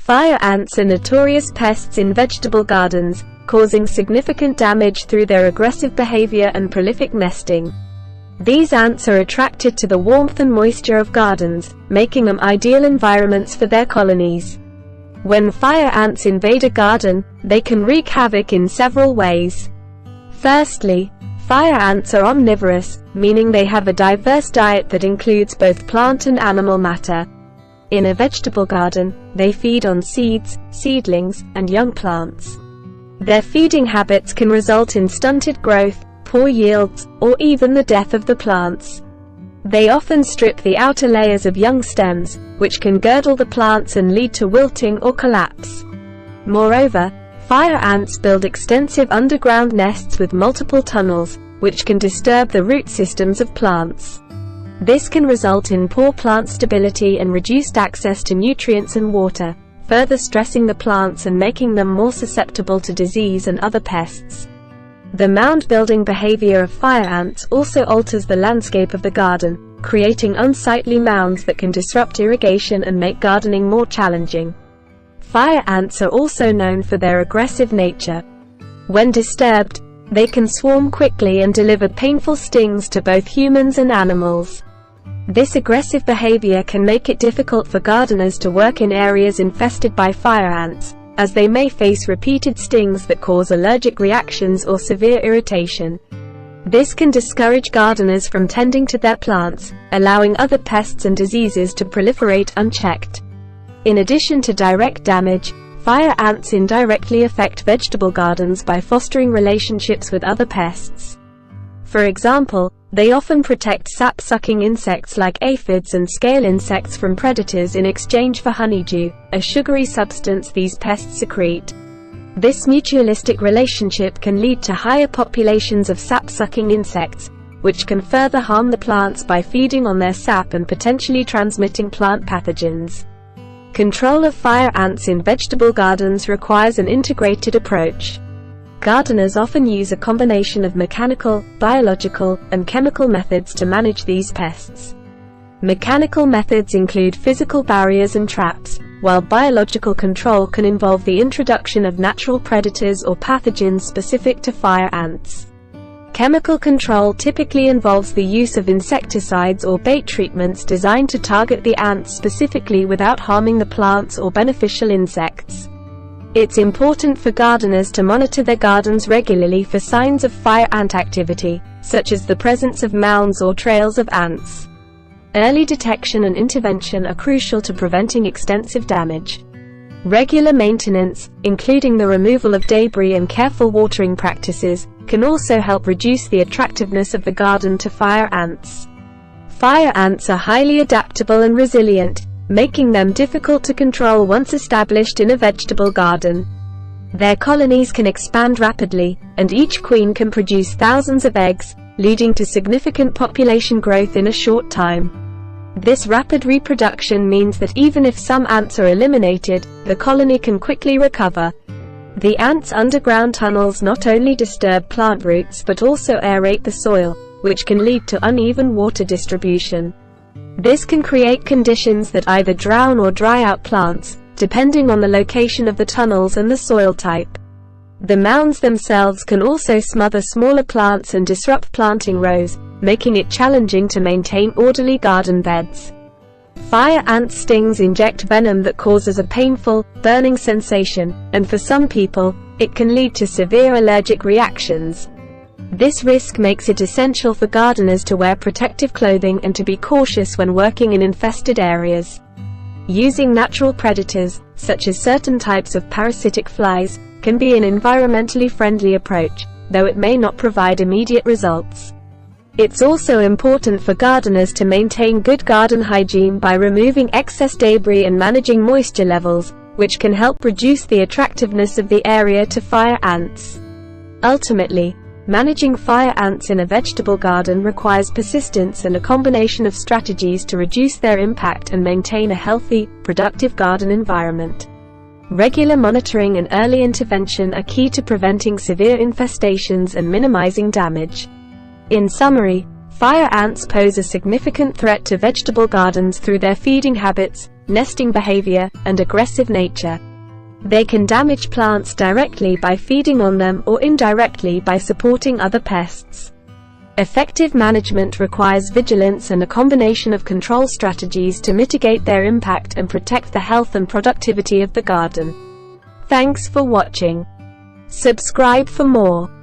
Fire ants are notorious pests in vegetable gardens, causing significant damage through their aggressive behavior and prolific nesting. These ants are attracted to the warmth and moisture of gardens, making them ideal environments for their colonies. When fire ants invade a garden, they can wreak havoc in several ways. Firstly, fire ants are omnivorous, meaning they have a diverse diet that includes both plant and animal matter. In a vegetable garden, they feed on seeds, seedlings, and young plants. Their feeding habits can result in stunted growth, poor yields, or even the death of the plants. They often strip the outer layers of young stems, which can girdle the plants and lead to wilting or collapse. Moreover, fire ants build extensive underground nests with multiple tunnels, which can disturb the root systems of plants. This can result in poor plant stability and reduced access to nutrients and water, further stressing the plants and making them more susceptible to disease and other pests. The mound-building behavior of fire ants also alters the landscape of the garden, creating unsightly mounds that can disrupt irrigation and make gardening more challenging. Fire ants are also known for their aggressive nature. When disturbed, they can swarm quickly and deliver painful stings to both humans and animals. This aggressive behavior can make it difficult for gardeners to work in areas infested by fire ants, as they may face repeated stings that cause allergic reactions or severe irritation. This can discourage gardeners from tending to their plants, allowing other pests and diseases to proliferate unchecked. In addition to direct damage, fire ants indirectly affect vegetable gardens by fostering relationships with other pests. For example, they often protect sap-sucking insects like aphids and scale insects from predators in exchange for honeydew, a sugary substance these pests secrete. This mutualistic relationship can lead to higher populations of sap-sucking insects, which can further harm the plants by feeding on their sap and potentially transmitting plant pathogens. Control of fire ants in vegetable gardens requires an integrated approach. Gardeners often use a combination of mechanical, biological, and chemical methods to manage these pests. Mechanical methods include physical barriers and traps, while biological control can involve the introduction of natural predators or pathogens specific to fire ants. Chemical control typically involves the use of insecticides or bait treatments designed to target the ants specifically without harming the plants or beneficial insects. It's important for gardeners to monitor their gardens regularly for signs of fire ant activity, such as the presence of mounds or trails of ants. Early detection and intervention are crucial to preventing extensive damage. Regular maintenance, including the removal of debris and careful watering practices, can also help reduce the attractiveness of the garden to fire ants. Fire ants are highly adaptable and resilient, making them difficult to control once established in a vegetable garden. Their colonies can expand rapidly, and each queen can produce thousands of eggs, leading to significant population growth in a short time. This rapid reproduction means that even if some ants are eliminated, the colony can quickly recover. The ants' underground tunnels not only disturb plant roots but also aerate the soil, which can lead to uneven water distribution. This can create conditions that either drown or dry out plants, depending on the location of the tunnels and the soil type. The mounds themselves can also smother smaller plants and disrupt planting rows, making it challenging to maintain orderly garden beds. Fire ant stings inject venom that causes a painful, burning sensation, and for some people, it can lead to severe allergic reactions. This risk makes it essential for gardeners to wear protective clothing and to be cautious when working in infested areas. Using natural predators, such as certain types of parasitic flies, can be an environmentally friendly approach, though it may not provide immediate results. It's also important for gardeners to maintain good garden hygiene by removing excess debris and managing moisture levels, which can help reduce the attractiveness of the area to fire ants. Ultimately, managing fire ants in a vegetable garden requires persistence and a combination of strategies to reduce their impact and maintain a healthy, productive garden environment. Regular monitoring and early intervention are key to preventing severe infestations and minimizing damage. In summary, Fire ants pose a significant threat to vegetable gardens through their feeding habits, nesting behavior, and aggressive nature. They can damage plants directly by feeding on them or indirectly by supporting other pests. Effective management requires vigilance and a combination of control strategies to mitigate their impact and protect the health and productivity of the garden. Thanks for watching. Subscribe for more.